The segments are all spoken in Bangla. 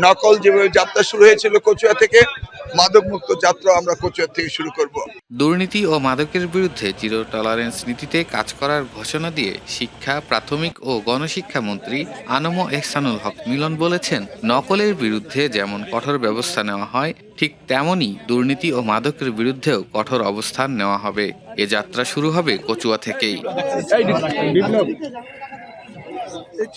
নকল যেভাবে যাত্রা শুরু হয়েছিল কচুয়া থেকে, মাদক মুক্ত যাত্রা আমরা কচুয়া থেকে শুরু করব। দুর্নীতি ও মাদকের বিরুদ্ধে জিরো টলারেন্স নীতিতে কাজ করার ঘোষণা দিয়ে শিক্ষা, প্রাথমিক ও গণশিক্ষা মন্ত্রী আনম এহসানুল হক মিলন বলেছেন, নকলের বিরুদ্ধে যেমন কঠোর ব্যবস্থা নেওয়া হয়, ঠিক তেমনই দুর্নীতি ও মাদকের বিরুদ্ধেও কঠোর অবস্থান নেওয়া হবে। এ যাত্রা শুরু হবে কচুয়া থেকেই।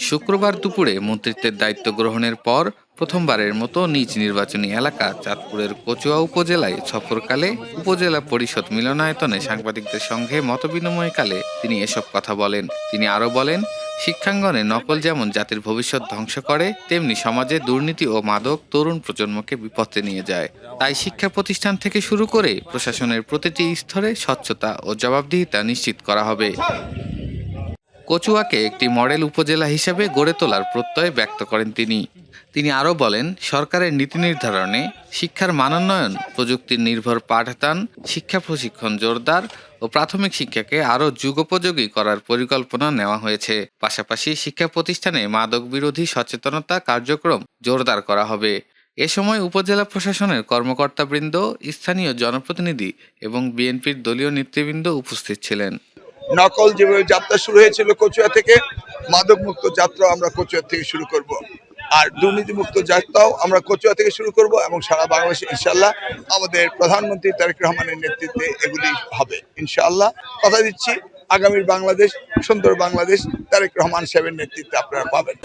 শুক্রবার দুপুরে মন্ত্রিত্বের দায়িত্ব গ্রহণের পর প্রথমবারের মতো নিজ নির্বাচনী এলাকা চাঁদপুরের কচুয়া উপজেলায় সফরকালে উপজেলা পরিষদ মিলনায়তনে সাংবাদিকদের সঙ্গে মতবিনিময়কালে তিনি এসব কথা বলেন। তিনি আরও বলেন, শিক্ষাঙ্গনে নকল যেমন জাতির ভবিষ্যৎ ধ্বংস করে, তেমনি সমাজে দুর্নীতি ও মাদক তরুণ প্রজন্মকে বিপথে নিয়ে যায়। তাই শিক্ষা প্রতিষ্ঠান থেকে শুরু করে প্রশাসনের প্রতিটি স্তরে স্বচ্ছতা ও জবাবদিহিতা নিশ্চিত করা হবে। কচুয়াকে একটি মডেল উপজেলা হিসেবে গড়ে তোলার প্রত্যয় ব্যক্ত করেন তিনি আরও বলেন, সরকারের নীতি নির্ধারণে শিক্ষার মানোন্নয়ন, প্রযুক্তির নির্ভর পাঠদান, শিক্ষা প্রশিক্ষণ জোরদার ও প্রাথমিক শিক্ষাকে আরও যুগোপযোগী করার পরিকল্পনা নেওয়া হয়েছে। পাশাপাশি শিক্ষা প্রতিষ্ঠানে মাদক বিরোধী সচেতনতা কার্যক্রম জোরদার করা হবে। এ সময় উপজেলা প্রশাসনের কর্মকর্তাবৃন্দ, স্থানীয় জনপ্রতিনিধি এবং বিএনপির দলীয় নেতৃবৃন্দ উপস্থিত ছিলেন। নকল যেভাবে যাত্রা শুরু হয়েছিল কচুয়া থেকে, মাদক মুক্ত যাত্রা আমরা কচুয়া থেকে শুরু করব। আর দুর্নীতি মুক্ত যাত্রাও আমরা কচুয়া থেকে শুরু করব এবং সারা বাংলাদেশে ইনশাআল্লাহ আমাদের প্রধানমন্ত্রী তারেক রহমানের নেতৃত্বে এগুলি হবে ইনশাআল্লাহ। কথা দিচ্ছি, আগামীর বাংলাদেশ, সুন্দর বাংলাদেশ তারেক রহমান সাহেবের নেতৃত্বে আপনারা পাবেন।